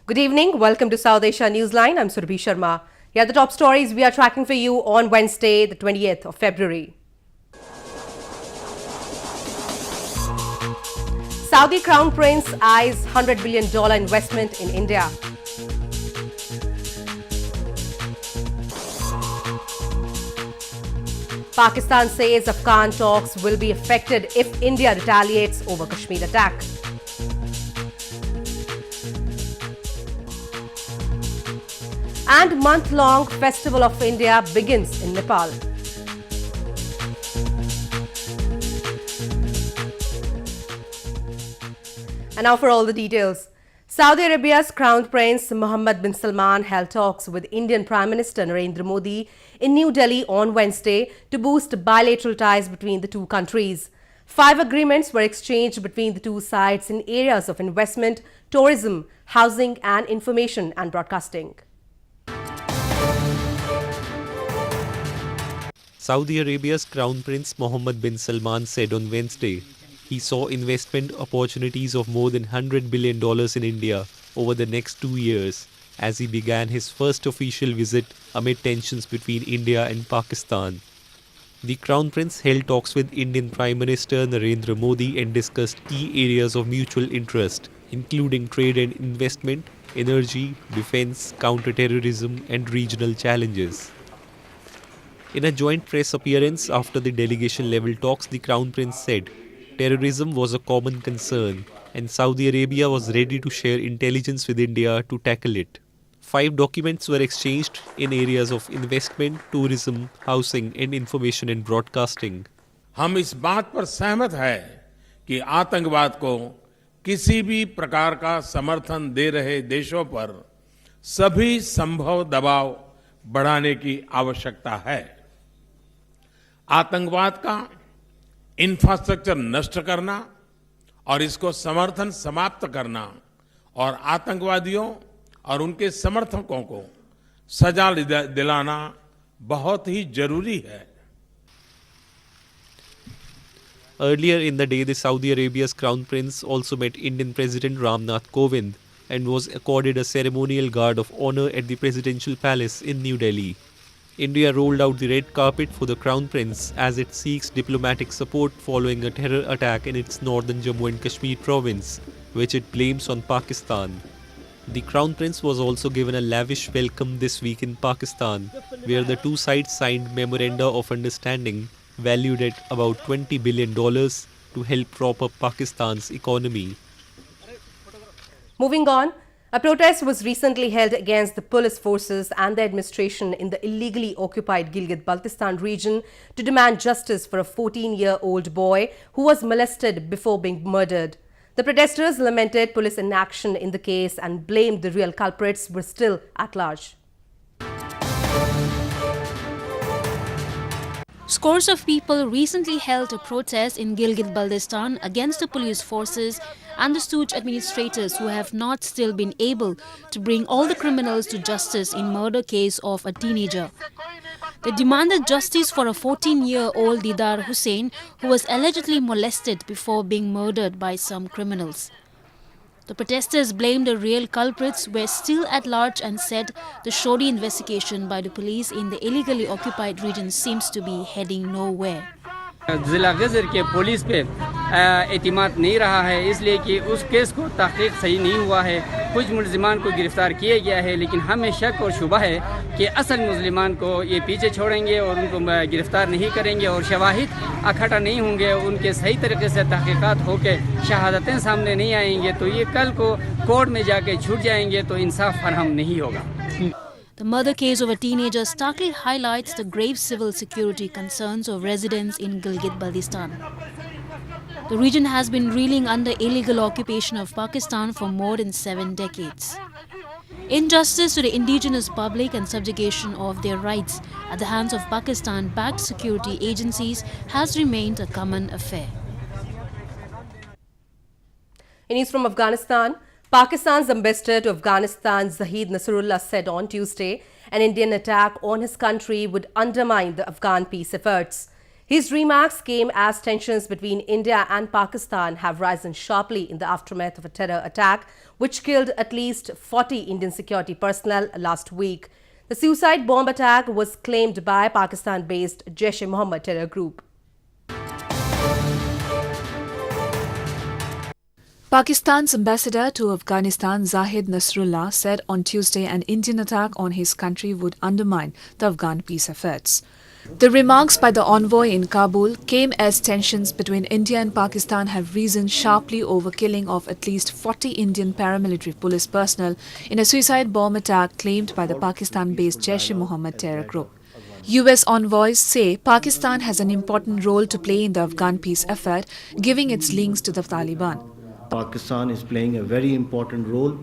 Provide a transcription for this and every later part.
Good evening. Welcome to South Asia Newsline. I'm Surabhi Sharma. Here are the top stories we are tracking for you on Wednesday, the 20th of February. Saudi Crown Prince eyes $100 billion investment in India. Pakistan says Afghan talks will be affected if India retaliates over Kashmir attack. And month-long Festival of India begins in Nepal. And now for all the details. Saudi Arabia's Crown Prince Mohammed bin Salman held talks with Indian Prime Minister Narendra Modi in New Delhi on Wednesday to boost bilateral ties between the two countries. 5 agreements were exchanged between the two sides in areas of investment, tourism, housing and information and broadcasting. Saudi Arabia's Crown Prince Mohammed bin Salman said on Wednesday he saw investment opportunities of more than $100 billion in India over the next 2 years as he began his first official visit amid tensions between India and Pakistan. The Crown Prince held talks with Indian Prime Minister Narendra Modi and discussed key areas of mutual interest, including trade and investment, energy, defense, counter-terrorism and regional challenges. In a joint press appearance after the delegation-level talks, the Crown Prince said terrorism was a common concern and Saudi Arabia was ready to share intelligence with India to tackle it. 5 documents were exchanged in areas of investment, tourism, housing and information and broadcasting. हम इस बात पर सहमत हैं कि आतंकवाद को किसी भी प्रकार का समर्थन दे रहे देशों पर सभी संभव दबाव बढ़ाने की आवश्यकता है। आतंकवाद का इंफ्रास्ट्रक्चर नष्ट करना और इसको समर्थन समाप्त करना और आतंकवादियों और उनके समर्थकों को सजा दिलाना बहुत ही जरूरी है। Earlier in the day, the Saudi Arabia's Crown Prince also met Indian President Ramnath Kovind and was accorded a ceremonial guard of honor at the Presidential Palace in New Delhi. India rolled out the red carpet for the Crown Prince as it seeks diplomatic support following a terror attack in its northern Jammu and Kashmir province, which it blames on Pakistan. The Crown Prince was also given a lavish welcome this week in Pakistan, where the two sides signed memoranda of understanding valued at about $20 billion to help prop up Pakistan's economy. Moving on, a protest was recently held against the police forces and the administration in the illegally occupied Gilgit-Baltistan region to demand justice for a 14-year-old boy who was molested before being murdered. The protesters lamented police inaction in the case and blamed the real culprits were still at large. Scores of people recently held a protest in Gilgit-Baltistan against the police forces and the stooge administrators who have not still been able to bring all the criminals to justice in murder case of a teenager. They demanded justice for a 14-year-old Didar Hussain who was allegedly molested before being murdered by some criminals. The protesters blamed the real culprits were still at large and said the shoddy investigation by the police in the illegally occupied region seems to be heading nowhere. ज़िला गज़र के police पे एतमाद नहीं रहा है, इसलिए कि उस केस को तहक़ीक़ सही नहीं हुआ है। कुछ मुलज़िमान को गिरफ़्तार किया गया है, लेकिन हमें शक और शुबा है कि असल मुलज़िमान को ये पीछे छोड़ेंगे और उनको गिरफ़्तार नहीं करेंगे और शवाहिद इकट्ठा नहीं होंगे, उनके सही तरीके से तहक़ीक़ात होकर शहादतें सामने नहीं आएंगे तो ये कल को कोर्ट में जाके छूट जाएंगे तो इंसाफ फराहम नहीं होगा। The murder case of a teenager starkly highlights the grave civil security concerns of residents in Gilgit-Baltistan. The region has been reeling under illegal occupation of Pakistan for more than 7 decades. Injustice to the indigenous public and subjugation of their rights at the hands of Pakistan-backed security agencies has remained a common affair. In news from Afghanistan, Pakistan's ambassador to Afghanistan, Zahid Nasrullah, said on Tuesday an Indian attack on his country would undermine the Afghan peace efforts. His remarks came as tensions between India and Pakistan have risen sharply in the aftermath of a terror attack which killed at least 40 Indian security personnel last week. The suicide bomb attack was claimed by Pakistan-based Jaish-e-Mohammad terror group. Pakistan's ambassador to Afghanistan, Zahid Nasrullah, said on Tuesday an Indian attack on his country would undermine the Afghan peace efforts. The remarks by the envoy in Kabul came as tensions between India and Pakistan have risen sharply over killing of at least 40 Indian paramilitary police personnel in a suicide bomb attack claimed by the Pakistan-based Jaish-e-Mohammad terror group. US envoys say Pakistan has an important role to play in the Afghan peace effort, giving its links to the Taliban. Pakistan is playing a very important role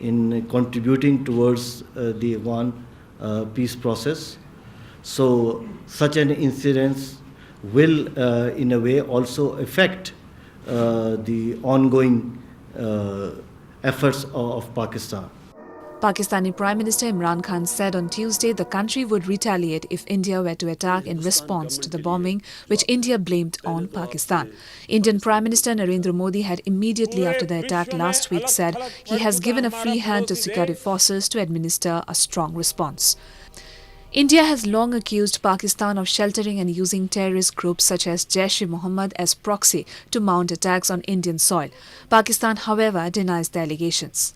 in contributing towards the Afghan peace process. So such an incident will in a way also affect the ongoing efforts of Pakistan. Pakistani Prime Minister Imran Khan said on Tuesday the country would retaliate if India were to attack in response to the bombing, which India blamed on Pakistan. Indian Prime Minister Narendra Modi had immediately after the attack last week said he has given a free hand to security forces to administer a strong response. India has long accused Pakistan of sheltering and using terrorist groups such as Jaish-e-Mohammad as proxy to mount attacks on Indian soil. Pakistan, however, denies the allegations.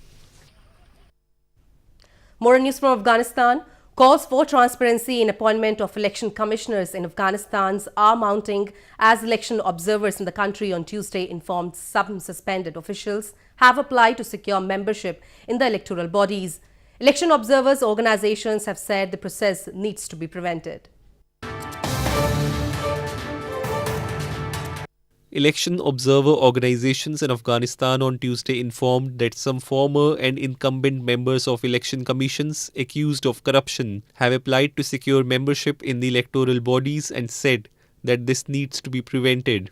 More news from Afghanistan. Calls for transparency in appointment of election commissioners in Afghanistan are mounting as election observers in the country on Tuesday informed some suspended officials have applied to secure membership in the electoral bodies. Election observers organizations have said the process needs to be prevented. Election observer organizations in Afghanistan on Tuesday informed that some former and incumbent members of election commissions accused of corruption have applied to secure membership in the electoral bodies and said that this needs to be prevented.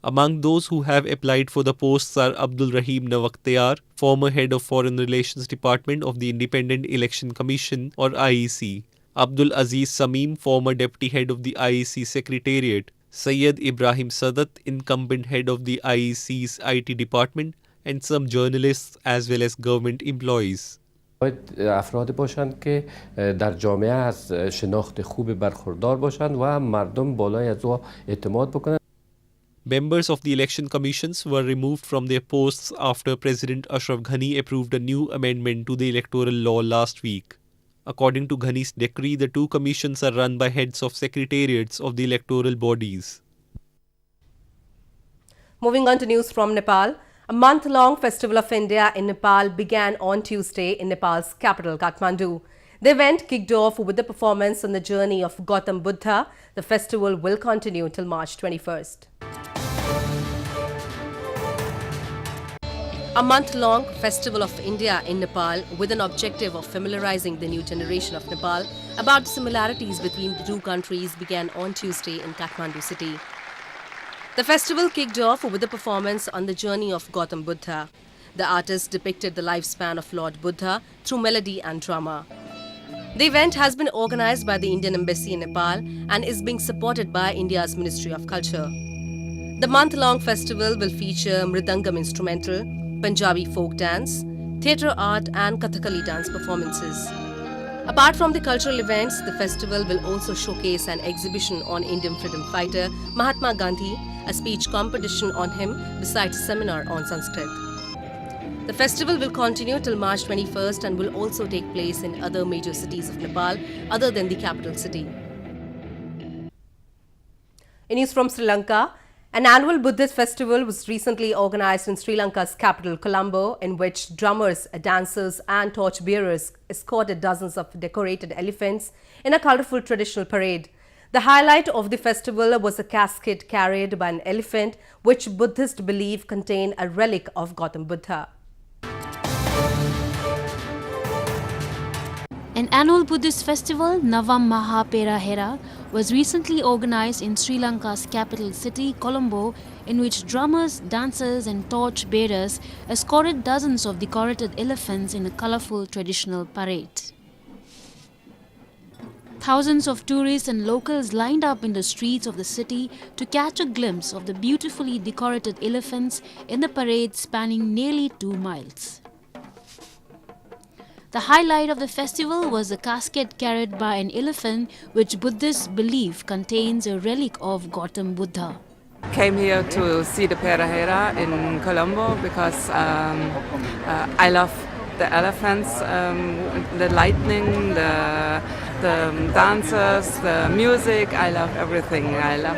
Among those who have applied for the posts are Abdul Rahim Nawakhtiyar, former head of Foreign Relations Department of the Independent Election Commission or IEC, Abdul Aziz Sameem, former deputy head of the IEC Secretariat, Syed Ibrahim Sadat, incumbent head of the IEC's IT department, and some journalists as well as government employees. افراد باشند که در جامعه از شناخت خوب برخوردار باشند و مردم بالای از او اعتماد بکنند. Members of the election commissions were removed from their posts after President Ashraf Ghani approved a new amendment to the electoral law last week. According to Ghani's decree, the two commissions are run by heads of secretariats of the electoral bodies. Moving on to news from Nepal. A month-long Festival of India in Nepal began on Tuesday in Nepal's capital, Kathmandu. The event kicked off with the performance on the journey of Gautam Buddha. The festival will continue until March 21st. A month-long Festival of India in Nepal with an objective of familiarizing the new generation of Nepal about the similarities between the two countries began on Tuesday in Kathmandu city. The festival kicked off with a performance on the journey of Gautam Buddha. The artist depicted the lifespan of Lord Buddha through melody and drama. The event has been organized by the Indian Embassy in Nepal and is being supported by India's Ministry of Culture. The month-long festival will feature Mridangam instrumental, Punjabi folk dance, theatre art and Kathakali dance performances. Apart from the cultural events, the festival will also showcase an exhibition on Indian freedom fighter Mahatma Gandhi, a speech competition on him besides a seminar on Sanskrit. The festival will continue till March 21st and will also take place in other major cities of Nepal other than the capital city. In news from Sri Lanka, an annual Buddhist festival was recently organized in Sri Lanka's capital, Colombo, in which drummers, dancers and torchbearers escorted dozens of decorated elephants in a colorful traditional parade. The highlight of the festival was a casket carried by an elephant, which Buddhists believe contained a relic of Gautam Buddha. An annual Buddhist festival, Navam Mahaperahera, was recently organized in Sri Lanka's capital city, Colombo, in which drummers, dancers and torch bearers escorted dozens of decorated elephants in a colorful traditional parade. Thousands of tourists and locals lined up in the streets of the city to catch a glimpse of the beautifully decorated elephants in the parade spanning nearly 2 miles. The highlight of the festival was the casket carried by an elephant, which Buddhists believe contains a relic of Gautam Buddha. Came here to see the Perahera in Colombo because I love the elephants, the lightning, the dancers, the music. I love everything. I love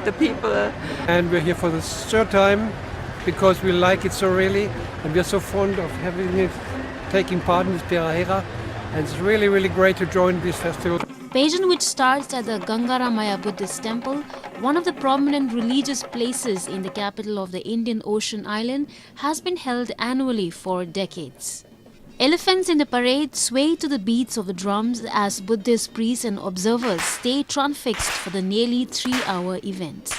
the people. And we're here for the third time because we like it so really, and we're so fond of having it, taking part in this Perahera, and it's really, really great to join this festival. Pageant, which starts at the Gangaramaya Buddhist temple, one of the prominent religious places in the capital of the Indian Ocean island, has been held annually for decades. Elephants in the parade sway to the beats of the drums as Buddhist priests and observers stay transfixed for the nearly 3-hour event.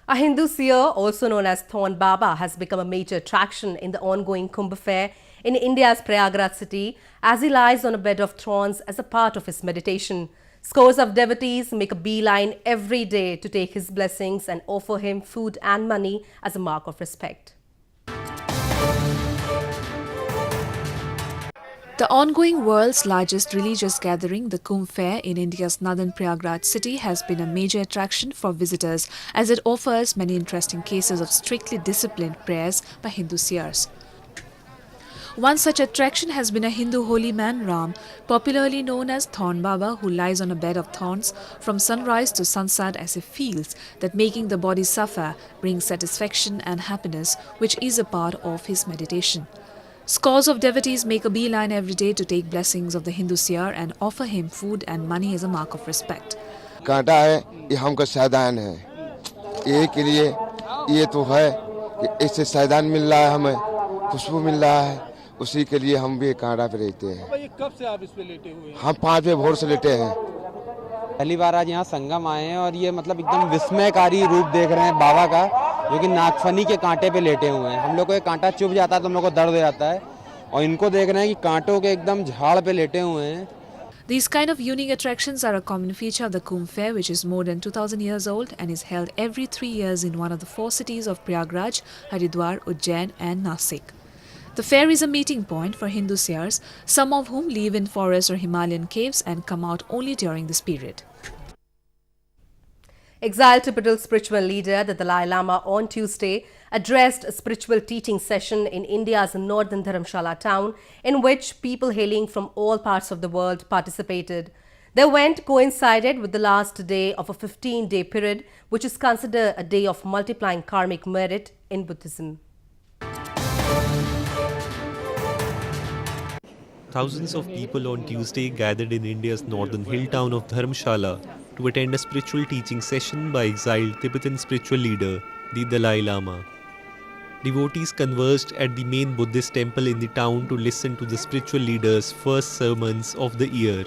A Hindu seer, also known as Thorn Baba, has become a major attraction in the ongoing Kumbh fair in India's Prayagraj city as he lies on a bed of thorns as a part of his meditation. Scores of devotees make a beeline every day to take his blessings and offer him food and money as a mark of respect. The ongoing world's largest religious gathering, the Kumbh Fair in India's northern Prayagraj city, has been a major attraction for visitors as it offers many interesting cases of strictly disciplined prayers by Hindu seers. One such attraction has been a Hindu holy man, Ram, popularly known as Thorn Baba, who lies on a bed of thorns from sunrise to sunset as he feels that making the body suffer brings satisfaction and happiness, which is a part of his meditation. Scores of devotees make a beeline every day to take blessings of the Hindu seer and offer him food and money as a mark of respect. कांटा है ये हमको सावधान है ये के लिए ये तो है इससे सावधान मिल रहा है हमें खुशबू मिल रहा है उसी के लिए हम भी कांटा पे रहते हैं। कब से आप इस पे लेटे हुए हैं? हम 5 बजे भोर से लेटे हैं। पहली बार आज यहाँ संगम आए हैं और ये मतलब एकदम विस्मयकारी रूप देख रहे हैं बाबा का, जो कि नागफनी के कांटे पे लेटे हुए हैं। हम लोग को एक कांटा चुभ जाता है तो हम लोग को दर्द हो जाता है और इनको देख रहे हैं कि कांटों के एकदम झाड़ पे लेटे हुए हैं। These kind of unique attractions are a common feature of the Kumbh Fair, which is more than 2000 years old and is held every 3 years in one of the 4 cities of Prayagraj, Haridwar, Ujjain and Nasik. The fair is a meeting point for Hindu seers, some of whom live in forests or Himalayan caves and come out only during this period. Exiled Tibetan spiritual leader the Dalai Lama on Tuesday addressed a spiritual teaching session in India's northern Dharamshala town, in which people hailing from all parts of the world participated. The event coincided with the last day of a 15-day period, which is considered a day of multiplying karmic merit in Buddhism. Thousands of people on Tuesday gathered in India's northern hill town of Dharamshala to attend a spiritual teaching session by exiled Tibetan spiritual leader, the Dalai Lama. Devotees converged at the main Buddhist temple in the town to listen to the spiritual leader's first sermons of the year.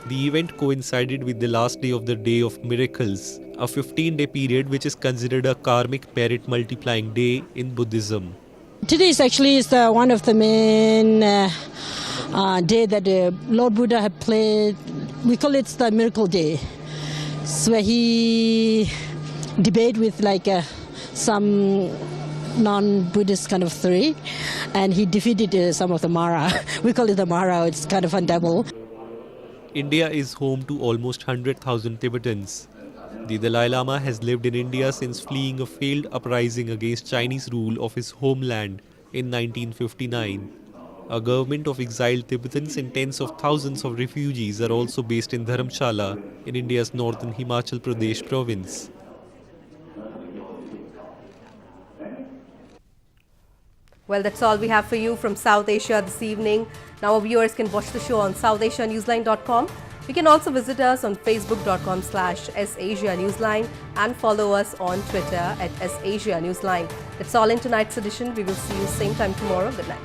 The event coincided with the last day of the Day of Miracles, a 15-day period which is considered a karmic merit multiplying day in Buddhism. Today is actually one of the main day that Lord Buddha had played. We call it the miracle day. So where he debate with some non-Buddhist kind of theory, and he defeated some of the Mara. We call it the Mara. It's kind of a devil. India is home to almost 100,000 Tibetans. The Dalai Lama has lived in India since fleeing a failed uprising against Chinese rule of his homeland in 1959. A government of exiled Tibetans and tens of thousands of refugees are also based in Dharamshala in India's northern Himachal Pradesh province. Well, that's all we have for you from South Asia this evening. Now our viewers can watch the show on SouthAsiaNewsline.com. You can also visit us on Facebook.com/SAsia Newsline and follow us on Twitter @SAsia Newsline. That's all in tonight's edition. We will see you same time tomorrow. Good night.